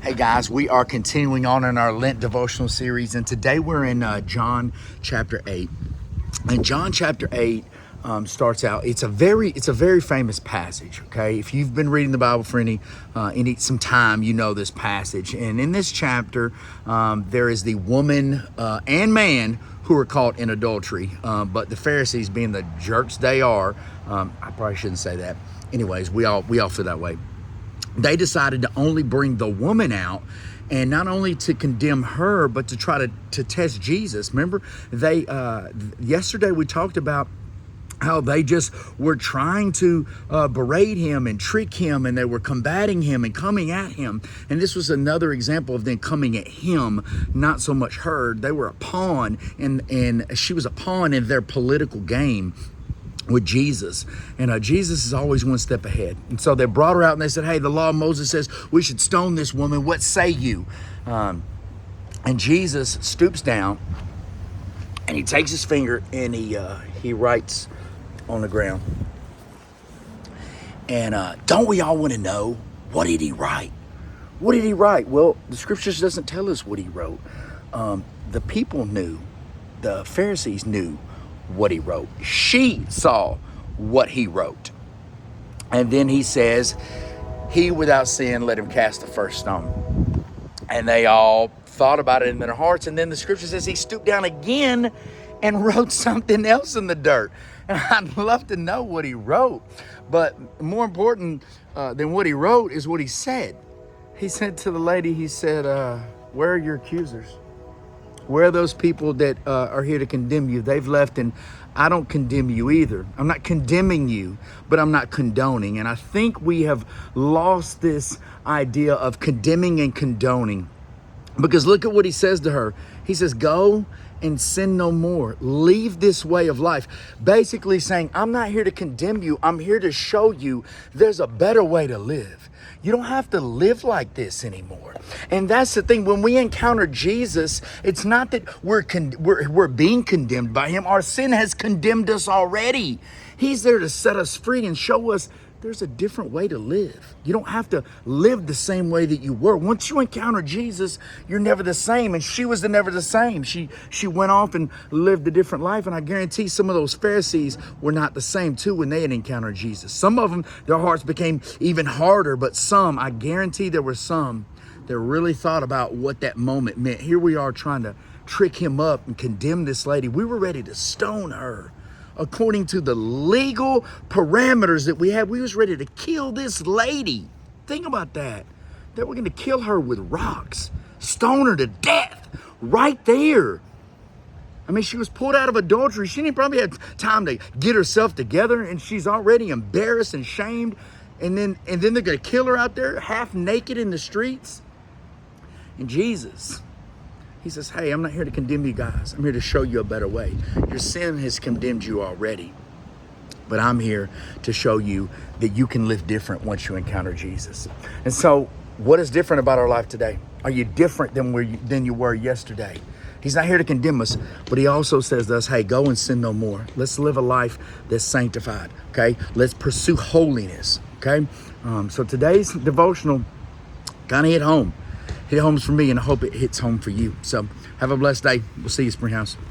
Hey guys, we are continuing on in our Lent devotional series, and today we're in John chapter 8. And John chapter 8 starts out. It's a very famous passage. Okay, if you've been reading the Bible for some time, you know this passage. And in this chapter, there is the woman and man who are caught in adultery. But the Pharisees, being the jerks they are, I probably shouldn't say that. Anyways, we all feel that way. They decided to only bring the woman out, and not only to condemn her, but to try to test Jesus. Remember, yesterday we talked about how they just were trying to berate him and trick him, and they were combating him and coming at him. And this was another example of them coming at him, not so much her. They were a pawn, and she was a pawn in their political game with Jesus. And Jesus is always one step ahead. And so they brought her out and they said, hey, the law of Moses says we should stone this woman. What say you? And Jesus stoops down and he takes his finger and he writes on the ground. And don't we all want to know, what did he write? What did he write? Well, the scriptures doesn't tell us what he wrote. The people knew. The Pharisees knew what he wrote. She saw what he wrote. And then he says, he without sin, let him cast the first stone. And they all thought about it in their hearts. And then the scripture says he stooped down again and wrote something else in the dirt. And I'd love to know what he wrote. But more important than what he wrote is what he said. He said to the lady, he said, where are your accusers? Where are those people that are here to condemn you? They've left, and I don't condemn you either. I'm not condemning you, but I'm not condoning. And I think we have lost this idea of condemning and condoning. Because look at what he says to her. He says, go and sin no more. Leave this way of life. Basically saying, I'm not here to condemn you. I'm here to show you there's a better way to live. You don't have to live like this anymore. And that's the thing. When we encounter Jesus, it's not that we're being condemned by him. Our sin has condemned us already. He's there to set us free and show us there's a different way to live. You don't have to live the same way that you were. Once you encounter Jesus, you're never the same. And she was never the same. She went off and lived a different life. And I guarantee some of those Pharisees were not the same too when they had encountered Jesus. Some of them, their hearts became even harder. But some, I guarantee there were some that really thought about what that moment meant. Here we are trying to trick him up and condemn this lady. We were ready to stone her. According to the legal parameters that we had, we was ready to kill this lady. Think about that. That we're going to kill her with rocks, stone her to death right there. I mean, she was pulled out of adultery. She didn't probably have time to get herself together, and she's already embarrassed and shamed. And then they're going to kill her out there half naked in the streets. And Jesus, he says, hey, I'm not here to condemn you guys. I'm here to show you a better way. Your sin has condemned you already. But I'm here to show you that you can live different once you encounter Jesus. And so what is different about our life today? Are you different than you were yesterday? He's not here to condemn us, but he also says to us, hey, go and sin no more. Let's live a life that's sanctified, okay? Let's pursue holiness, okay? So today's devotional kind of hit home. Hit homes for me, and I hope it hits home for you. So have a blessed day. We'll see you, Springhouse.